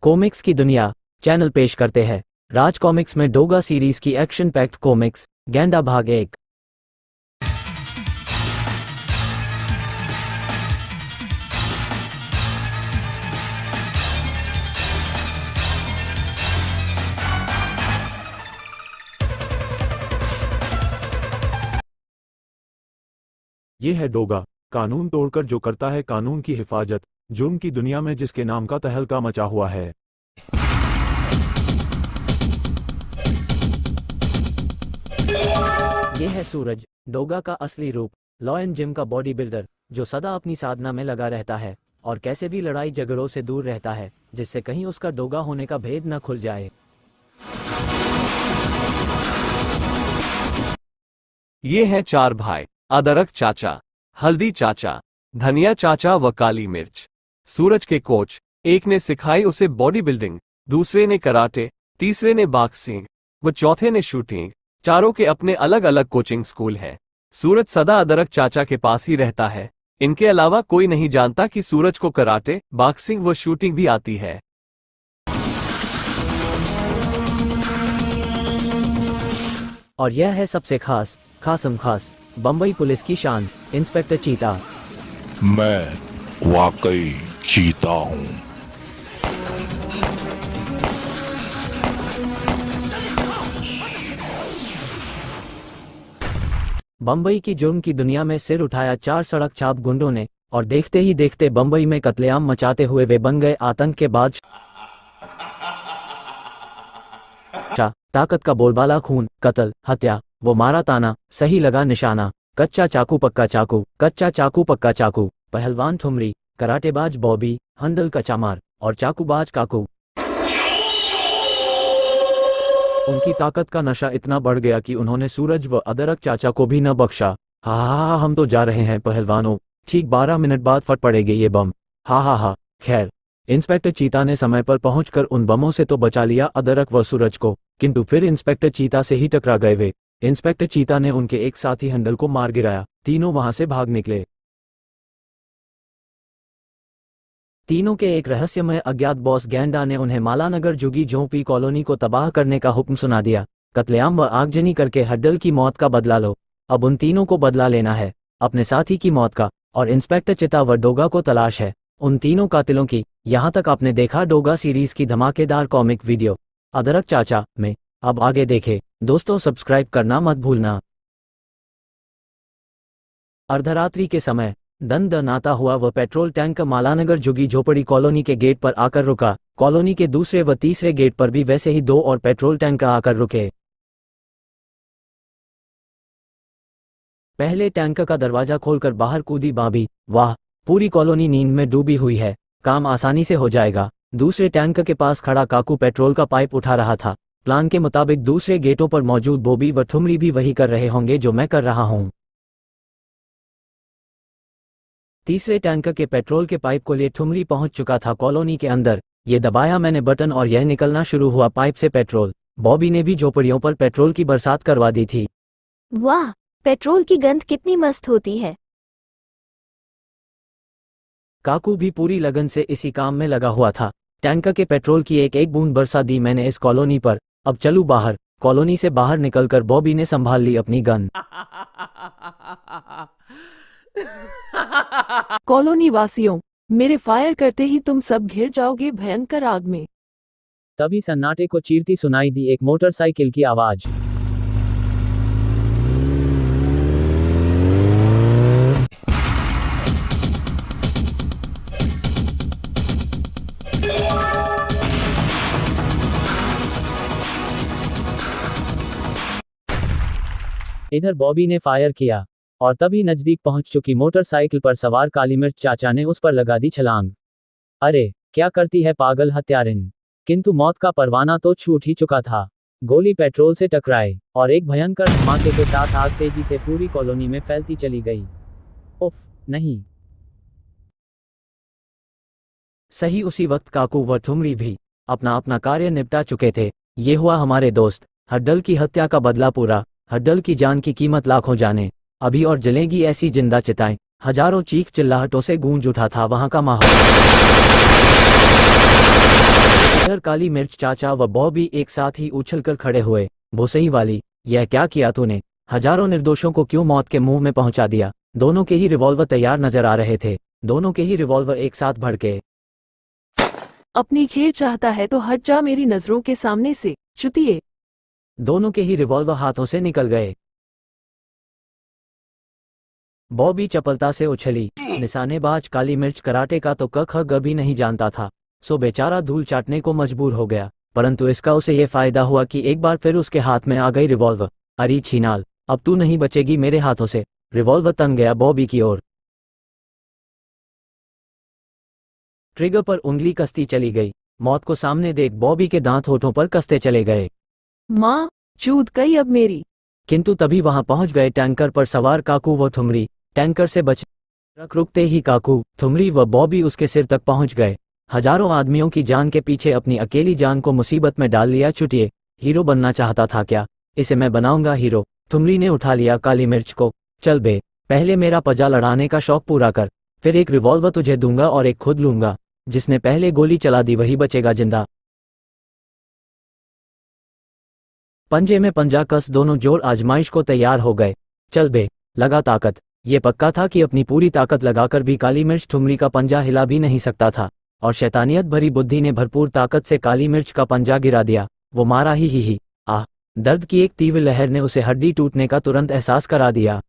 Comics की दुनिया channel पेश करते हैं राज कॉमिक्स में डोगा सीरीज की एक्शन पैक्ड कॉमिक्स गेंडा भाग 1। ये है डोगा, कानून तोड़कर जो करता है कानून की हिफाजत, जुर्म की दुनिया में जिसके नाम का तहलका मचा हुआ है। ये है सूरज, डोगा का असली रूप, लॉ एंड जिम का बॉडी बिल्डर जो सदा अपनी साधना में लगा रहता है और कैसे भी लड़ाई झगड़ों से दूर रहता है जिससे कहीं उसका डोगा होने का भेद न खुल जाए। ये है चार भाई, अदरक चाचा, हल्दी चाचा, धनिया चाचा व काली मिर्च। सूरज के कोच, एक ने सिखाई उसे बॉडी बिल्डिंग, दूसरे ने कराटे, तीसरे ने बॉक्सिंग व चौथे ने शूटिंग। चारों के अपने अलग अलग कोचिंग स्कूल हैं। सूरज सदा अदरक चाचा के पास ही रहता है। इनके अलावा कोई नहीं जानता कि सूरज को कराटे, बॉक्सिंग व शूटिंग भी आती है। और यह है सबसे खासम खास बम्बई पुलिस की शान, इंस्पेक्टर चीता। मैं वाकई चीता हूँ। बम्बई की जुर्म की दुनिया में सिर उठाया चार सड़क छाप गुंडों ने और देखते ही देखते बम्बई में कत्लेआम मचाते हुए वे बन गए आतंक के बादशाह। ताकत का बोलबाला, खून, कत्ल, हत्या, वो मारा ताना, सही लगा निशाना, कच्चा चाकू पक्का चाकू, कच्चा चाकू पक्का चाकू, पहलवान ठुमरी, कराटेबाज बॉबी, हंडल कचामार और चाकूबाज काकू। उनकी ताकत का नशा इतना बढ़ गया कि उन्होंने सूरज व अदरक चाचा को भी न बख्शा। हा, हम तो जा रहे हैं पहलवानों, ठीक 12 मिनट बाद फट पड़ेंगे ये बम। हा। खैर, इंस्पेक्टर चीता ने समय पर पहुंचकर उन बमों से तो बचा लिया अदरक व सूरज को, किंतु फिर इंस्पेक्टर चीता से ही टकरा गए वे। इंस्पेक्टर चीता ने उनके एक साथी हंडल को मार गिराया। तीनों वहां से भाग निकले। तीनों के एक रहस्यमय अज्ञात बॉस गेंडा ने उन्हें मालानगर झुग्गी झोंपड़ी कॉलोनी को तबाह करने का हुक्म सुना दिया। कत्लेआम व आगजनी करके हड्डल की मौत का बदला लो। अब उन तीनों को बदला लेना है, अपने साथी की मौत का, और इंस्पेक्टर चिता व डोगा को तलाश है उन तीनों कातिलों की। यहाँ तक आपने देखा डोगा सीरीज की धमाकेदार कॉमिक वीडियो अदरक चाचा में। अब आगे देखें। दोस्तों, सब्सक्राइब करना मत भूलना। अर्धरात्रि के समय दंदनाता हुआ वह पेट्रोल टैंक मालानगर झुग्गी झोपड़ी कॉलोनी के गेट पर आकर रुका। कॉलोनी के दूसरे व तीसरे गेट पर भी वैसे ही 2 और पेट्रोल टैंक आकर रुके। पहले टैंक का दरवाजा खोलकर बाहर कूदी भाभी। वाह, पूरी कॉलोनी नींद में डूबी हुई है, काम आसानी से हो जाएगा। दूसरे टैंक के पास खड़ा काकू पेट्रोल का पाइप उठा रहा था। प्लान के मुताबिक दूसरे गेटों पर मौजूद बॉबी व ठुमरी भी वही कर रहे होंगे जो मैं कर रहा हूं। तीसरे टैंक के पेट्रोल के पाइप को लिए ठुमरी पहुंच चुका था कॉलोनी के अंदर। ये दबाया मैंने बटन और यह निकलना शुरू हुआ पाइप से पेट्रोल। बॉबी ने भी झोपड़ियों पर पेट्रोल की बरसात करवा दी थी। वाह, पेट्रोल की गंध कितनी मस्त होती है। काकू भी पूरी लगन से इसी काम में लगा हुआ था। टैंक के पेट्रोल की एक एक बूंद बरसा दी मैंने इस कॉलोनी पर। अब चलूं बाहर। कॉलोनी से बाहर निकलकर बॉबी ने संभाल ली अपनी गन। कॉलोनी वासियों, मेरे फायर करते ही तुम सब घिर जाओगे भयंकर आग में। तभी सन्नाटे को चीरती सुनाई दी एक मोटरसाइकिल की आवाज। इधर बॉबी ने फायर किया और तभी नजदीक पहुंच चुकी मोटरसाइकिल पर सवार काली मिर्च चाचा ने उस पर लगा दी छलांग। अरे क्या करती है पागल हत्यारिन! किंतु मौत का परवाना तो छूट ही चुका था। गोली पेट्रोल से टकराए और एक भयंकर धमाके के साथ आग तेजी से पूरी कॉलोनी में फैलती चली गई। उफ, नहीं। सही उसी वक्त काकू व ठुमरी भी अपना अपना कार्य निपटा चुके थे। ये हुआ हमारे दोस्त हड्डल की हत्या का बदला पूरा। हड्डल की जान की कीमत लाखों जाने। अभी और जलेगी ऐसी जिंदा चिताएं। हजारों चीख चिल्लाहटों से गूंज उठा था वहां का माहौल। इधर काली मिर्च चाचा व बॉबी एक साथ ही उछलकर खड़े हुए। भोसई वाली, यह क्या किया तूने? हजारों निर्दोषों को क्यों मौत के मुंह में पहुंचा दिया? दोनों के ही रिवॉल्वर तैयार नजर आ रहे थे। दोनों के ही रिवॉल्वर एक साथ भड़के। अपनी खेल चाहता है तो हट जा मेरी नजरों के सामने से, चुतिए। दोनों के ही रिवॉल्वर हाथों से निकल गए। बॉबी चपलता से उछली। निशानेबाज काली मिर्च कराटे का तो क ख ग भी नहीं जानता था, सो बेचारा धूल चाटने को मजबूर हो गया। परंतु इसका उसे ये फायदा हुआ कि एक बार फिर उसके हाथ में आ गई रिवॉल्वर। अरे छीनाल, अब तू नहीं बचेगी मेरे हाथों से। रिवॉल्वर तन गया बॉबी की ओर। ट्रिगर पर उंगली कसती चली गई। मौत को सामने देख बॉबी के दांत होठों पर कसते चले गए। माँ चूत गई अब मेरी। किंतु तभी वहां पहुंच गए टैंकर पर सवार काकू व ठुमरी। टैंकर से बच ट्रक रुकते ही काकू, ठुमरी व बॉबी उसके सिर तक पहुंच गए। हजारों आदमियों की जान के पीछे अपनी अकेली जान को मुसीबत में डाल लिया। चुटिए, हीरो बनना चाहता था क्या? इसे मैं बनाऊंगा हीरो। ठुमरी ने उठा लिया काली मिर्च को। चल बे, पहले मेरा पजा लड़ाने का शौक पूरा कर, फिर एक रिवॉल्वर तुझे दूंगा और एक खुद लूंगा। जिसने पहले गोली चला दी वही बचेगा जिंदा। पंजे में पंजा कस दोनों जोर आजमाइश को तैयार हो गए। चल बे, लगा ताकत। ये पक्का था कि अपनी पूरी ताकत लगाकर भी काली मिर्च ठुमरी का पंजा हिला भी नहीं सकता था, और शैतानियत भरी बुद्धि ने भरपूर ताकत से काली मिर्च का पंजा गिरा दिया। वो मारा ही। आह, दर्द की एक तीव्र लहर ने उसे हड्डी टूटने का तुरंत एहसास करा दिया।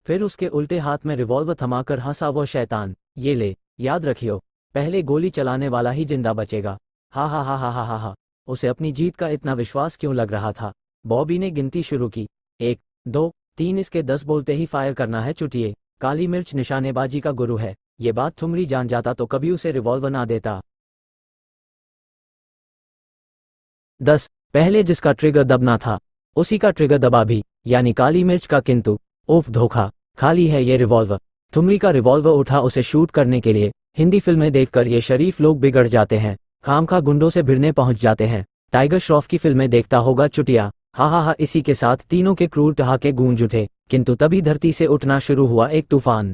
फिर उसके उल्टे हाथ में रिवॉल्वर थमाकर हंसा वो शैतान। ये ले, याद रखियो, पहले गोली चलाने वाला ही जिंदा बचेगा। हा हा हा हा हा हा हा। उसे अपनी जीत का इतना विश्वास क्यों लग रहा था? बॉबी ने गिनती शुरू की। 1 2 3, इसके 10 बोलते ही फायर करना है। चुटिए, काली मिर्च निशानेबाजी का गुरु है। ये बात ठुमरी जान जाता तो कभी उसे रिवॉल्वर ना देता। 10, पहले जिसका ट्रिगर दबना था उसी का ट्रिगर दबा भी, यानी काली मिर्च का। किंतु उफ, धोखा, खाली है ये रिवॉल्वर। ठुमरी का रिवॉल्वर उठा उसे शूट करने के लिए। हिंदी फिल्में देखकर ये शरीफ लोग बिगड़ जाते हैं, खामखा गुंडों से भिड़ने पहुंच जाते हैं। टाइगर श्रॉफ की फिल्में देखता होगा चुटिया। हा हा हा। इसी के साथ तीनों के क्रूर ठहाके गूंज उठे। किंतु तभी धरती से उठना शुरू हुआ एक तूफान।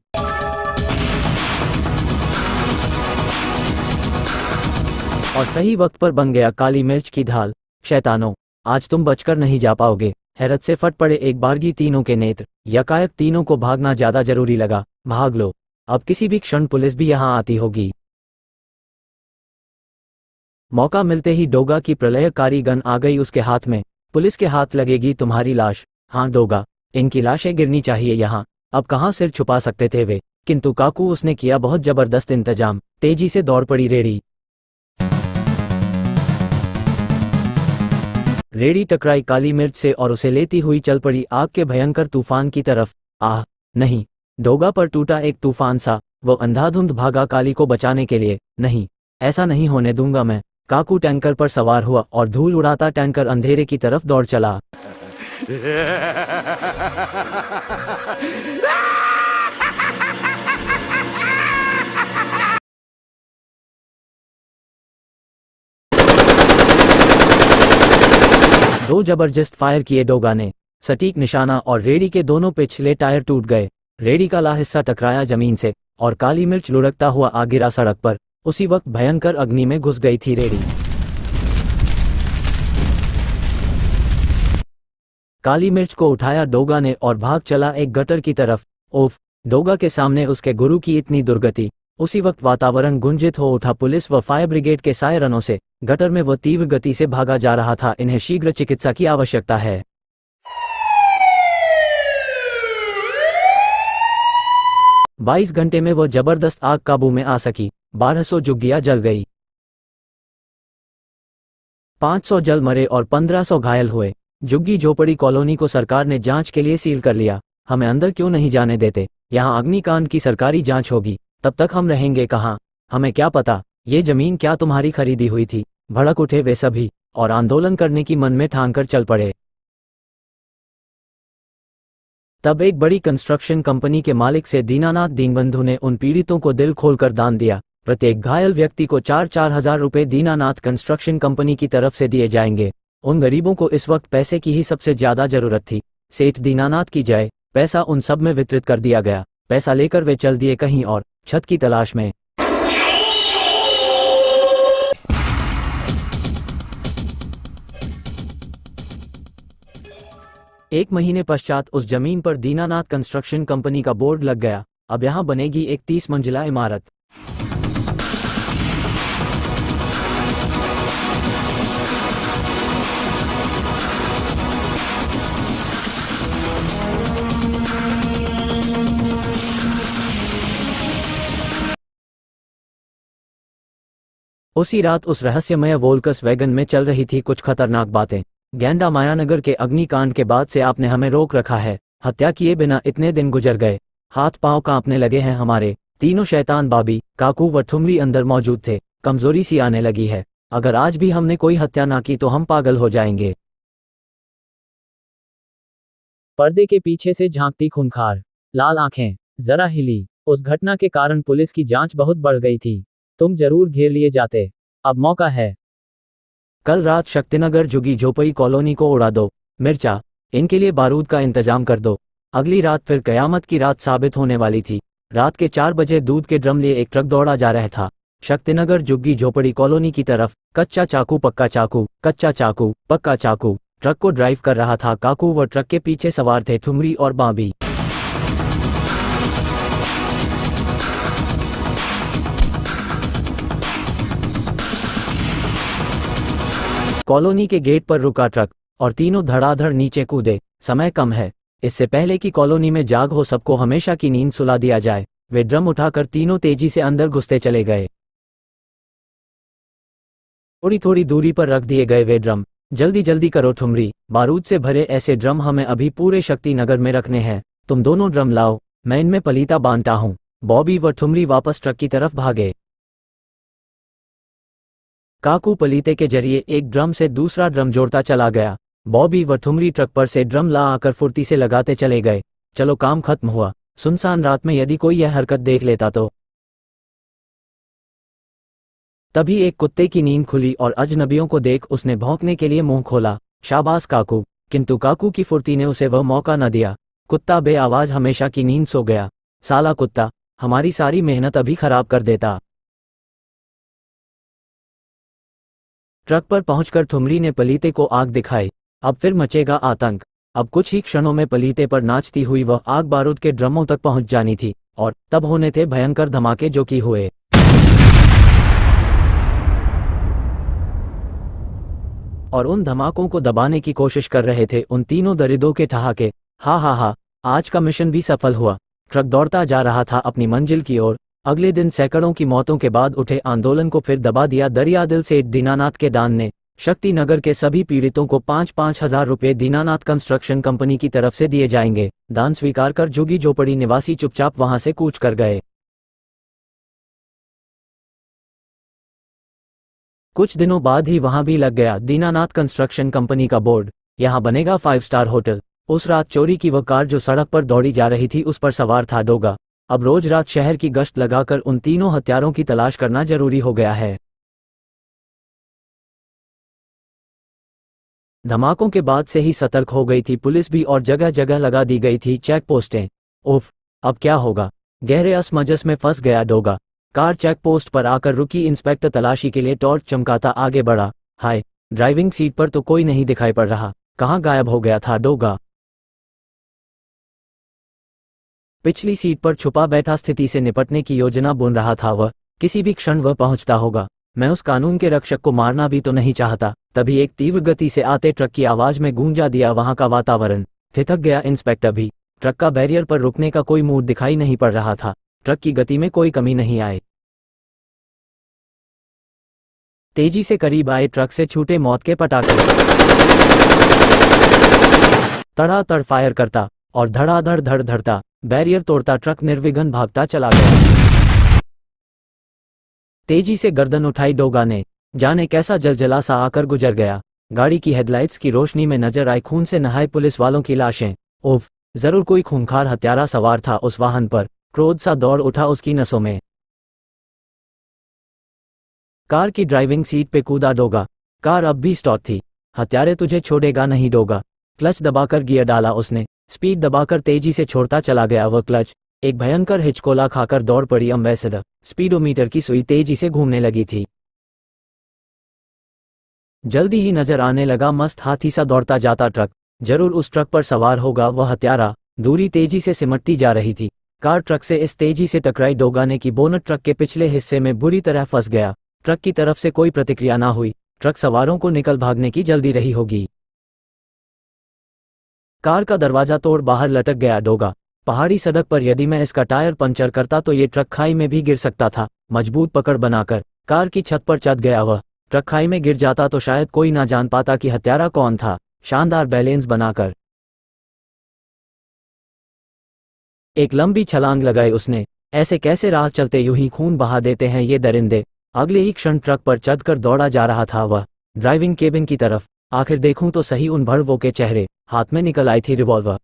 और सही वक्त पर बन गया काली मिर्च की ढाल। शैतानों, आज तुम बचकर नहीं जा पाओगे। हैरत से फट पड़े एक बारगी तीनों के नेत्र। यकायक तीनों को भागना ज्यादा जरूरी लगा। भाग लो, अब किसी भी क्षण पुलिस भी यहां आती होगी। मौका मिलते ही डोगा की प्रलयकारी गन आ गई उसके हाथ में। पुलिस के हाथ लगेगी तुम्हारी लाश। हाँ डोगा, इनकी लाशें गिरनी चाहिए यहाँ। अब कहाँ सिर छुपा सकते थे वे? किंतु काकू, उसने किया बहुत जबरदस्त इंतजाम। तेजी से दौड़ पड़ी रेडी। रेडी टकराई काली मिर्च से और उसे लेती हुई चल पड़ी आग के भयंकर तूफान की तरफ। आह नहीं, डोगा पर टूटा एक तूफान सा। वो अंधाधुंध भागा काली को बचाने के लिए। नहीं, ऐसा नहीं होने दूंगा मैं। काकू टैंकर पर सवार हुआ और धूल उड़ाता टैंकर अंधेरे की तरफ दौड़ चला। दो जबरदस्त फायर किए डोगा ने, सटीक निशाना, और रेडी के दोनों पिछले टायर टूट गए। रेडी का ला हिस्सा टकराया जमीन से और काली मिर्च लुढ़कता हुआ आ गिरा सड़क पर। उसी वक्त भयंकर अग्नि में घुस गई थी रेडी। काली मिर्च को उठाया डोगा ने और भाग चला एक गटर की तरफ। ओफ, डोगा के सामने उसके गुरु की इतनी दुर्गति। उसी वक्त वातावरण गुंजित हो उठा पुलिस व फायर ब्रिगेड के सायरनों से। गटर में वो तीव्र गति से भागा जा रहा था। इन्हें शीघ्र चिकित्सा की आवश्यकता है। 22 घंटे में वो जबरदस्त आग काबू में आ सकी। 1200 झुग्गियां जल गई, 500 जल मरे और 1500 घायल हुए। झुग्गी झोपड़ी कॉलोनी को सरकार ने जांच के लिए सील कर लिया। हमें अंदर क्यों नहीं जाने देते? यहाँ अग्निकांड की सरकारी जांच होगी, तब तक हम रहेंगे कहाँ? हमें क्या पता, ये जमीन क्या तुम्हारी खरीदी हुई थी? भड़क उठे वे सभी और आंदोलन करने की मन में ठान कर चल पड़े। तब एक बड़ी कंस्ट्रक्शन कंपनी के मालिक से दीनानाथ दीनबंधु ने उन पीड़ितों को दिल खोलकर दान दिया। प्रत्येक घायल व्यक्ति को 4-4 हजार रुपए दीनानाथ कंस्ट्रक्शन कंपनी की तरफ से दिए जाएंगे। उन गरीबों को इस वक्त पैसे की ही सबसे ज्यादा जरूरत थी। सेठ दीनानाथ की जय। पैसा उन सब में वितरित कर दिया गया। पैसा लेकर वे चल दिए कहीं और, छत की तलाश में। एक महीने पश्चात उस जमीन पर दीनानाथ कंस्ट्रक्शन कंपनी का बोर्ड लग गया। अब यहाँ बनेगी एक 30 मंजिला इमारत। उसी रात उस रहस्यमय वोल्कस वैगन में चल रही थी कुछ खतरनाक बातें। गैंडा मायानगर के अग्निकांड के बाद से आपने हमें रोक रखा है। हत्या किए बिना इतने दिन गुजर गए, हाथ पांव कांपने लगे हैं हमारे। तीनों शैतान बाबी, काकू व ठुमरी अंदर मौजूद थे। कमजोरी सी आने लगी है। अगर आज भी हमने कोई हत्या ना की तो हम पागल हो जाएंगे। पर्दे के पीछे से झांकती खूंखार लाल आंखें जरा हिली। उस घटना के कारण पुलिस की जांच बहुत बढ़ गई थी। तुम जरूर घेर लिए जाते। अब मौका है। कल रात शक्तिनगर झुग्गी झोपड़ी कॉलोनी को उड़ा दो। मिर्चा, इनके लिए बारूद का इंतजाम कर दो। अगली रात फिर कयामत की रात साबित होने वाली थी। रात के 4 बजे दूध के ड्रम लिए एक ट्रक दौड़ा जा रहा था शक्तिनगर झुग्गी झोपड़ी कॉलोनी की तरफ। कच्चा चाकू पक्का चाकू, कच्चा चाकू पक्का चाकू। ट्रक को ड्राइव कर रहा था काकू व ट्रक के पीछे सवार थे ठुमरी और बाबी। कॉलोनी के गेट पर रुका ट्रक और तीनों धड़ाधड़ नीचे कूदे। समय कम है, इससे पहले कि कॉलोनी में जाग हो सबको हमेशा की नींद सुला दिया जाए। वे ड्रम उठाकर तीनों तेजी से अंदर घुसते चले गए। थोड़ी थोड़ी दूरी पर रख दिए गए वे ड्रम। जल्दी जल्दी करो ठुमरी, बारूद से भरे ऐसे ड्रम हमें अभी पूरे शक्ति नगर में रखने हैं। तुम दोनों ड्रम लाओ, मैं इनमें पलीता बांधता हूँ। बॉबी व ठुमरी वापस ट्रक की तरफ भागे। काकू पलीते के जरिए एक ड्रम से दूसरा ड्रम जोड़ता चला गया। बॉबी व ठुमरी ट्रक पर से ड्रम ला आकर फुर्ती से लगाते चले गए। चलो काम खत्म हुआ। सुनसान रात में यदि कोई यह हरकत देख लेता तो। तभी एक कुत्ते की नींद खुली और अजनबियों को देख उसने भौंकने के लिए मुंह खोला। शाबाश काकू, किंतु काकू की फुर्ती ने उसे वह मौका न दिया। कुत्ता बे आवाज हमेशा की नींद सो गया। साला कुत्ता, हमारी सारी मेहनत अभी खराब कर देता। ट्रक पर पहुंचकर ठुमरी ने पलीते को आग दिखाई। अब फिर मचेगा आतंक। अब कुछ ही क्षणों में पलीते पर नाचती हुई वह आग बारूद के ड्रमों तक पहुंच जानी थी और तब होने थे भयंकर धमाके जो कि हुए। और उन धमाकों को दबाने की कोशिश कर रहे थे उन तीनों दरिद्रों के ठहाके। हा, आज का मिशन भी सफल हुआ। ट्रक दौड़ता जा रहा था अपनी मंजिल की ओर। अगले दिन सैकड़ों की मौतों के बाद उठे आंदोलन को फिर दबा दिया दरियादिल सेठ दीनानाथ के दान ने। शक्ति नगर के सभी पीड़ितों को 5-5 हजार रुपये दीनानाथ कंस्ट्रक्शन कंपनी की तरफ से दिए जाएंगे। दान स्वीकार कर झुग्गी झोपड़ी निवासी चुपचाप वहां से कूच कर गए। कुछ दिनों बाद ही वहां भी लग गया दीनानाथ कंस्ट्रक्शन कंपनी का बोर्ड। यहां बनेगा 5 स्टार होटल। उस रात चोरी की वह कार जो सड़क पर दौड़ी जा रही थी उस पर सवार था डोगा। अब रोज रात शहर की गश्त लगाकर उन तीनों हत्यारों की तलाश करना जरूरी हो गया है। धमाकों के बाद से ही सतर्क हो गई थी पुलिस भी और जगह जगह लगा दी गई थी चेक पोस्टें। उफ, अब क्या होगा। गहरे असमंजस में फंस गया डोगा। कार चेक पोस्ट पर आकर रुकी। इंस्पेक्टर तलाशी के लिए टॉर्च चमकाता आगे बढ़ा। हाय, ड्राइविंग सीट पर तो कोई नहीं दिखाई पड़ रहा। कहाँ गायब हो गया था डोगा। पिछली सीट पर छुपा बैठा स्थिति से निपटने की योजना बुन रहा था वह। किसी भी क्षण वह पहुंचता होगा। मैं उस कानून के रक्षक को मारना भी तो नहीं चाहता। तभी एक तीव्र गति से आते ट्रक की आवाज में गूंजा दिया वहां का वातावरण। ठिठक गया इंस्पेक्टर भी। ट्रक का बैरियर पर रुकने का कोई मूड दिखाई नहीं पड़ रहा था। ट्रक की गति में कोई कमी नहीं आई। तेजी से करीब आए ट्रक से छूटे मौत के पटाखे। तड़ातड़ फायर करता और धड़ाधड़ धड़ धड़ता बैरियर तोड़ता ट्रक निर्विघ्न भागता चला गया। तेजी से गर्दन उठाई डोगा ने। जाने कैसा जलजला सा आकर गुजर गया। गाड़ी की हेडलाइट्स की रोशनी में नजर आई खून से नहाए पुलिस वालों की लाशें। उफ, जरूर कोई खूंखार हत्यारा सवार था उस वाहन पर। क्रोध सा दौड़ उठा उसकी नसों में। कार की ड्राइविंग सीट पे कूदा डोगा। कार अब भी स्टॉप थी। हत्यारे तुझे छोड़ेगा नहीं डोगा। क्लच दबाकर गियर डाला उसने। स्पीड दबाकर तेजी से छोड़ता चला गया वह क्लच। एक भयंकर हिचकोला खाकर दौड़ पड़ी एम्बेसडर। स्पीडोमीटर की सुई तेजी से घूमने लगी थी। जल्दी ही नजर आने लगा मस्त हाथी सा दौड़ता जाता ट्रक। जरूर उस ट्रक पर सवार होगा वह हत्यारा। दूरी तेजी से सिमटती जा रही थी। कार ट्रक से इस तेजी से टकराई डोगाने की बोनट ट्रक के पिछले हिस्से में बुरी तरह फंस गया। ट्रक की तरफ से कोई प्रतिक्रिया ना हुई। ट्रक सवारों को निकल भागने की जल्दी रही होगी। कार का दरवाजा तोड़ बाहर लटक गया डोगा। पहाड़ी सड़क पर यदि मैं इसका टायर पंचर करता तो ये ट्रक खाई में भी गिर सकता था। मजबूत पकड़ बनाकर कार की छत पर चढ़ गया वह। ट्रक खाई में गिर जाता तो शायद कोई ना जान पाता कि हत्यारा कौन था। शानदार बैलेंस बनाकर एक लंबी छलांग लगाई उसने। ऐसे कैसे राह चलते यूं ही खून बहा देते हैं ये दरिंदे। अगले ही क्षण ट्रक पर चढ़कर दौड़ा जा रहा था वह ड्राइविंग केबिन की तरफ। आखिर देखूं तो सही उन भड़वों के चेहरे। हाथ में निकल आई थी रिवॉल्वर।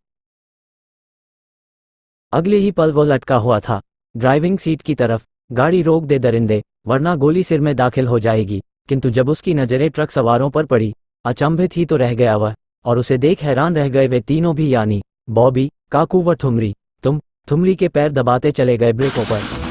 अगले ही पल वो लटका हुआ था ड्राइविंग सीट की तरफ। गाड़ी रोक दे दरिंदे, वरना गोली सिर में दाखिल हो जाएगी। किंतु जब उसकी नजरें ट्रक सवारों पर पड़ी, अचंभित ही तो रह गया वह, और उसे देख हैरान रह गए वे तीनों भी, यानी बॉबी, काकू व ठुमरी। ठुमरी के पैर दबाते चले गए ब्रेकों पर।